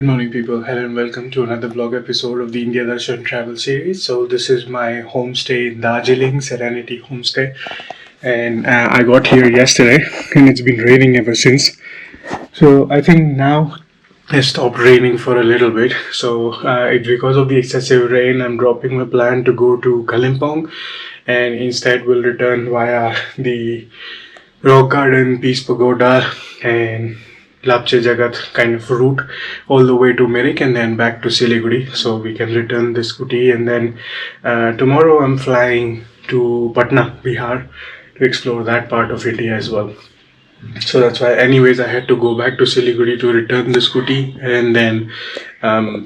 Good morning, people. Hello and welcome to another vlog episode of the India Darshan travel series. So this is my homestay in Darjeeling, Serenity Homestay, and I got here yesterday, and it's been raining ever since. So I think now it stopped raining for a little bit. So it's because of the excessive rain. I'm dropping my plan to go to Kalimpong, and instead we'll return via the Rock Garden, Peace Pagoda, and Lepcha Jagat kind of route all the way to Mirik and then back to Siliguri, so we can return the scooty. And then tomorrow I'm flying to Patna, Bihar, to explore that part of India as well. So that's why anyways I had to go back to Siliguri to return the scooty, and then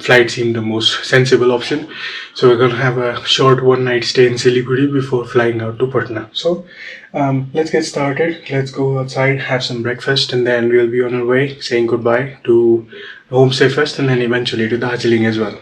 flight seemed the most sensible option. So we're gonna have a short one night stay in Siliguri before flying out to Patna. So let's get started. Let's go outside, have some breakfast, and then we'll be on our way saying goodbye to homestay first and then eventually to Darjeeling as well.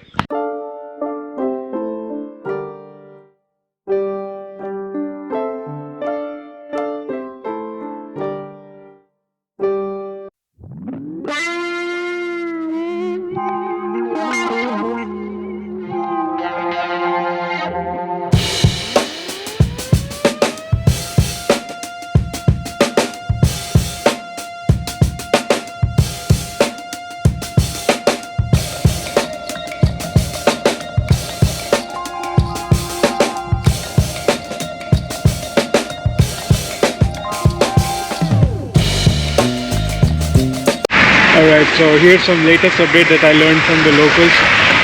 Alright, so here's some latest update that I learned from the locals.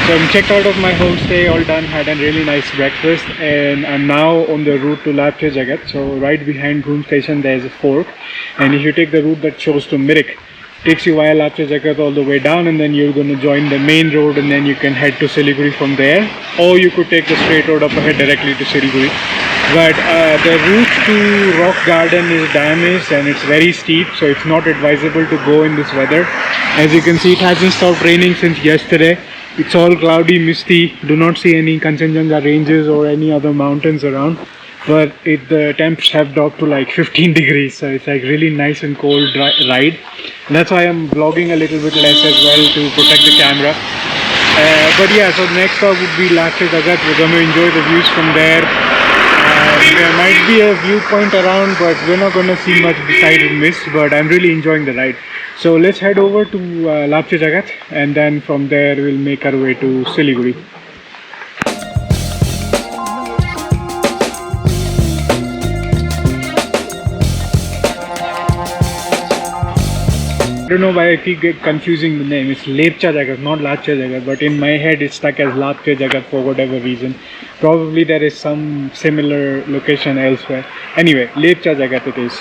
So I'm checked out of my homestay, all done, had a really nice breakfast, and I'm now on the route to Lepcha Jagat. So right behind Groom Station there's a fork, and if you take the route that shows to Mirik, takes you via Lepcha Jagat all the way down, and then you're going to join the main road, and then you can head to Siliguri from there, or you could take the straight road up ahead directly to Siliguri. But the route to Rock Garden is damaged and it's very steep, so it's not advisable to go in this weather. As you can see, it hasn't stopped raining since yesterday. It's all cloudy, misty. Do not see any Kanchen Junga ranges or any other mountains around. But the temps have dropped to like 15 degrees, so it's like really nice and cold ride. And that's why I'm vlogging a little bit less as well to protect the camera. But yeah, so next stop would be Lepcha Jagat. We're going to enjoy the views from there. There might be a viewpoint around, but we're not going to see much beside mist, but I'm really enjoying the ride. So let's head over to Lepcha Jagat, and then from there we'll make our way to Siliguri. I don't know why I keep confusing the name. It's Lepcha Jagat, not Lepcha Jagat, but in my head it's stuck as Lepcha Jagat for whatever reason. Probably there is some similar location elsewhere. Anyway, Lepcha Jagat it is.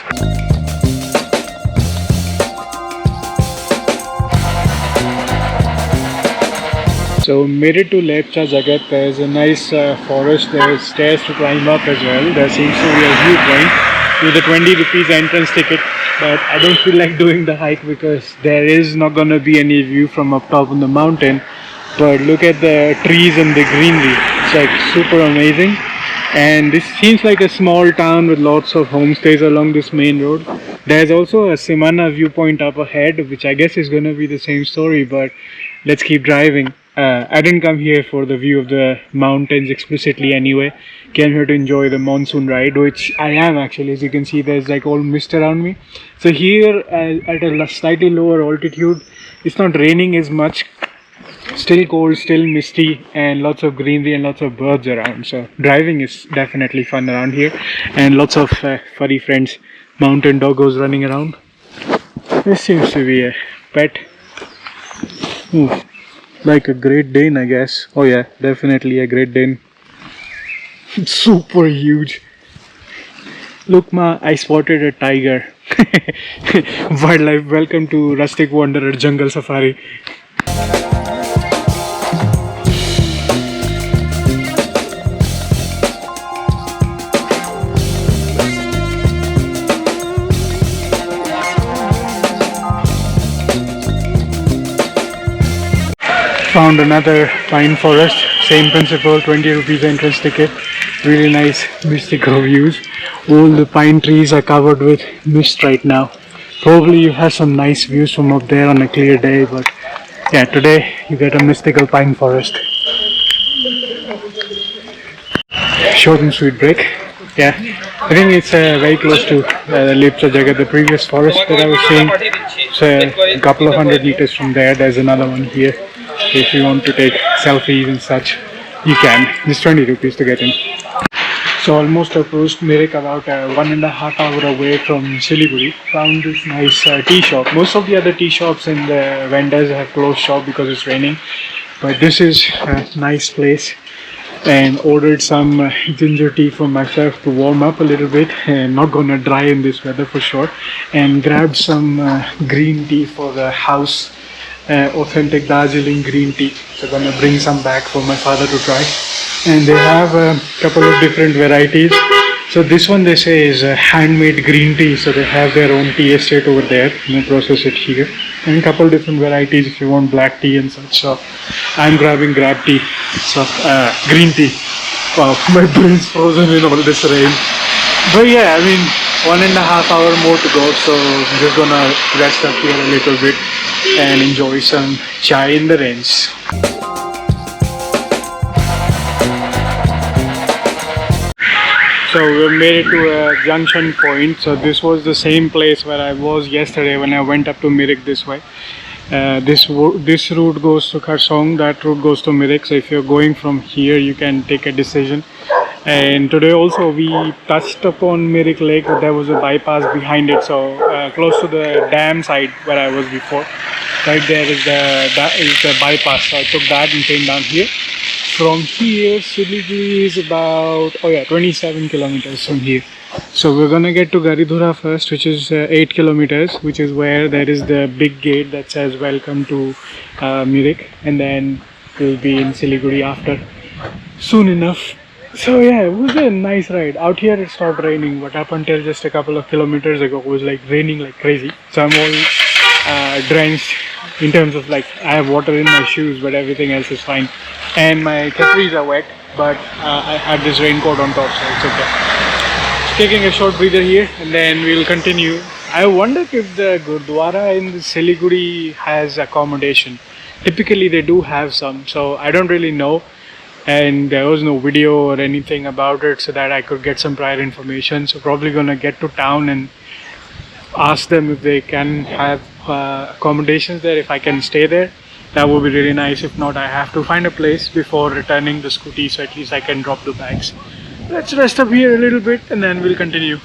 So made it to Lepcha Jagat. There's a nice forest. There's stairs to climb up as well. There seems to be a viewpoint with a 20 rupees entrance ticket. But I don't feel like doing the hike because there is not gonna be any view from up top on the mountain. But look at the trees and the greenery. It's like super amazing. And this seems like a small town with lots of homestays along this main road. There's also a Simana viewpoint up ahead, which I guess is gonna be the same story, but let's keep driving. I didn't come here for the view of the mountains explicitly anyway. Came here to enjoy the monsoon ride, which I am actually. As you can see, there's like all mist around me. So here at a slightly lower altitude, it's not raining as much. Still cold, still misty, and lots of greenery and lots of birds around. So driving is definitely fun around here, and lots of furry friends, mountain doggos running around. This seems to be a pet. Ooh. Like a Great Dane, I guess. Oh yeah, definitely a Great Dane. It's super huge. Look ma, I spotted a tiger. Wildlife, welcome to Rustic Wanderer Jungle Safari. Found another pine forest, same principle, 20 rupees entrance ticket. Really nice mystical views. All the pine trees are covered with mist right now. Probably you have some nice views from up there on a clear day, but Yeah, today you get a mystical pine forest. Short and sweet break. Yeah, I think it's very close to Lepcha Jagat, the previous forest that I was seeing. It's a couple of 100 meters from there. There's another one here. If you want to take selfies and such, you can. It's 20 rupees to get in. So almost approached Mirik, about 1.5 hours away from Siliguri. Found this nice tea shop. Most of the other tea shops and the vendors have closed shop because it's raining. But this is a nice place. And ordered some ginger tea for myself to warm up a little bit, and not gonna dry in this weather for sure. And grabbed some green tea for the house, authentic Darjeeling green tea. So gonna bring some back for my father to try. And they have a couple of different varieties. So this one they say is a handmade green tea, so they have their own tea estate over there and they process it here. And a couple different varieties if you want black tea and such. So I'm grabbing grab tea, so green tea. Wow, my brain's frozen in all this rain. But yeah, I mean 1.5 hours more to go, so I'm just gonna rest up here a little bit and enjoy some chai in the rains. So we made it to a junction point. So this was the same place where I was yesterday when I went up to Mirik this way. This route goes to Kharsong, that route goes to Mirik. So if you're going from here, you can take a decision. And today also we touched upon Mirik Lake, but there was a bypass behind it. So close to the dam side where I was before, right there is the bypass. So I took that and came down here. From here, Siliguri is about 27 kilometers from here. So we're gonna get to Garidhura first, which is 8 kilometers, which is where there is the big gate that says welcome to Mirik, and then we'll be in Siliguri after soon enough. So yeah, it was a nice ride. Out here it stopped raining, but up until just a couple of kilometers ago it was like raining like crazy. So I'm all drenched in terms of like I have water in my shoes, but everything else is fine. And my capris are wet, but I have this raincoat on top, so it's okay. Taking a short breather here and then we'll continue. I wonder if the Gurdwara in the Siliguri has accommodation. Typically they do have some, so I don't really know. And there was no video or anything about it so that I could get some prior information. So probably gonna get to town and ask them if they can have accommodations there, if I can stay there. That would be really nice. If not, I have to find a place before returning the scooty, so at least I can drop the bags. Let's rest up here a little bit and then we'll continue.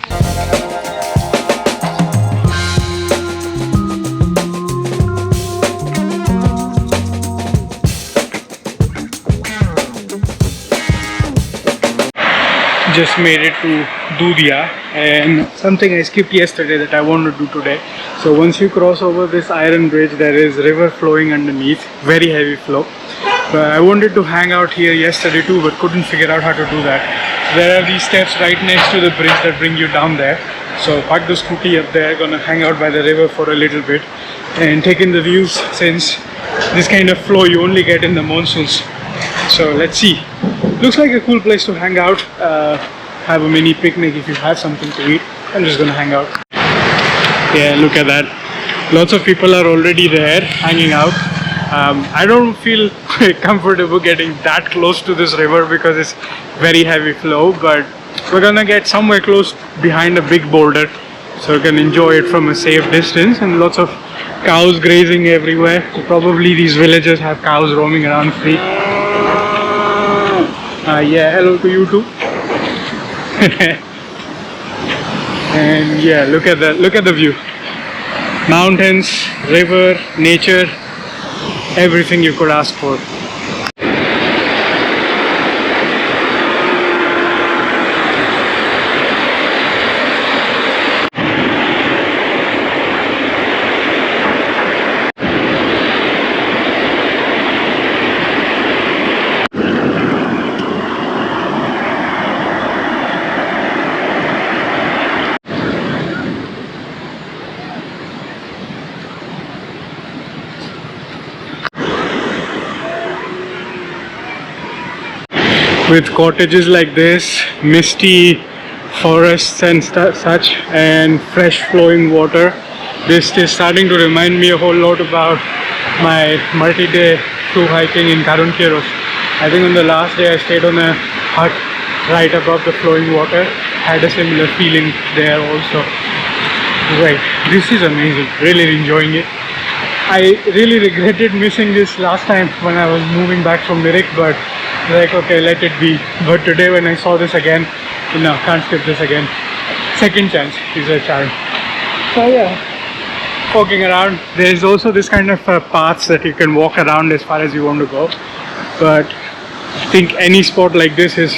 Just made it to Dudia, and something I skipped yesterday that I want to do today. So once you cross over this iron bridge, there is river flowing underneath, very heavy flow. But I wanted to hang out here yesterday too, but couldn't figure out how to do that. There are these steps right next to the bridge that bring you down there. So park the scooty up there, gonna hang out by the river for a little bit and take in the views, since this kind of flow you only get in the monsoons. So let's see. Looks like a cool place to hang out, have a mini picnic if you have something to eat. I'm just gonna hang out. Yeah, look at that. Lots of people are already there hanging out. I don't feel comfortable getting that close to this river because it's very heavy flow, but we're gonna get somewhere close behind a big boulder so we can enjoy it from a safe distance. And lots of cows grazing everywhere. So probably these villagers have cows roaming around free. Yeah, hello to you too. And yeah, look at the view. Mountains, river, nature, everything you could ask for. With cottages like this, misty forests and such, and fresh flowing water, This is starting to remind me a whole lot about my multi-day through hiking in Karunkeros. I think on the last day I stayed on a hut right above the flowing water. Had a similar feeling there also. Right, this is amazing. Really enjoying it. I really regretted missing this last time when I was moving back from Mirik, but like, okay, let it be. But today when I saw this again, no, can't skip this again. Second chance is a charm. So yeah, walking around. There is also this kind of paths that you can walk around as far as you want to go. But I think any spot like this is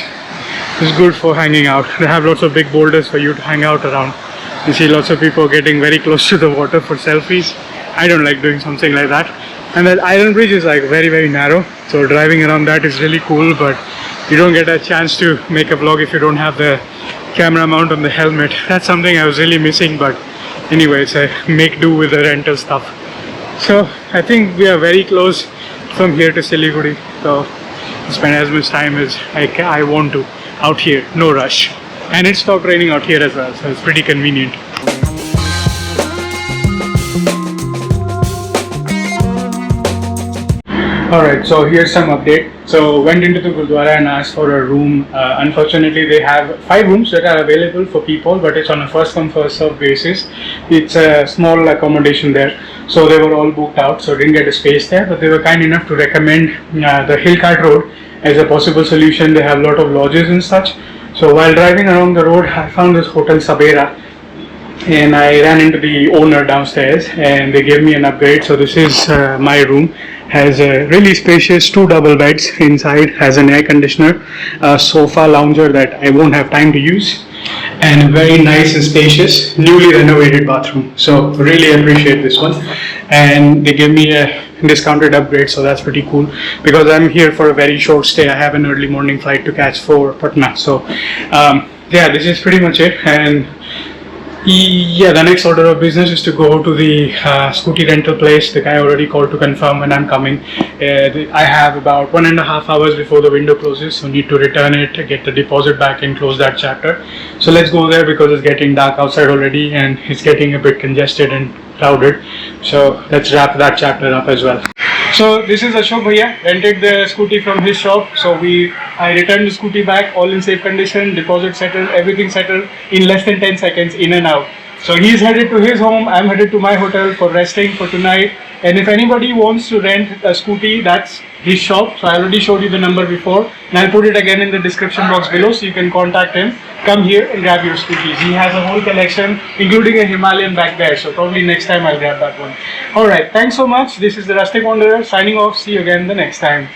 good for hanging out. They have lots of big boulders for you to hang out around. You see lots of people getting very close to the water for selfies. I don't like doing something like that. And that iron bridge is like very narrow, so driving around that is really cool, but you don't get a chance to make a vlog if you don't have the camera mount on the helmet. That's something I was really missing, but anyways, I make do with the rental stuff. So I think we are very close from here to Siliguri, so spend as much time as I want to out here, no rush. And it stopped raining out here as well, so it's pretty convenient. Alright, so here's some update. So went into the Gurdwara and asked for a room. Unfortunately, they have 5 rooms that are available for people, but it's on a first come first serve basis. It's a small accommodation there, so they were all booked out, so didn't get a space there, but they were kind enough to recommend the Hillcart Road as a possible solution. They have a lot of lodges and such. So while driving along the road, I found this Hotel Sabera, and I ran into the owner downstairs and they gave me an upgrade. So this is my room. Has a really spacious 2 double beds inside, has an air conditioner, a sofa lounger that I won't have time to use, and a very nice and spacious newly renovated bathroom. So really appreciate this one, and they gave me a discounted upgrade, so that's pretty cool because I'm here for a very short stay. I have an early morning flight to catch for Patna. So yeah, this is pretty much it. And yeah, the next order of business is to go to the scooty rental place. The guy already called to confirm when I'm coming. I have about 1.5 hours before the window closes, so need to return it, get the deposit back and close that chapter. So let's go there because it's getting dark outside already and it's getting a bit congested and crowded. So let's wrap that chapter up as well. So this is Ashok Bhaiya, rented the scooty from his shop. So I returned the scooty back, all in safe condition, deposit settled, everything settled in less than 10 seconds, in and out. So he's headed to his home, I'm headed to my hotel for resting for tonight. And if anybody wants to rent a scooty, that's his shop. So I already showed you the number before, and I'll put it again in the description box below so you can contact him. Come here and grab your scooties. He has a whole collection, including a Himalayan back there. So probably next time I'll grab that one. Alright, thanks so much. This is the Rustic Wanderer signing off. See you again the next time.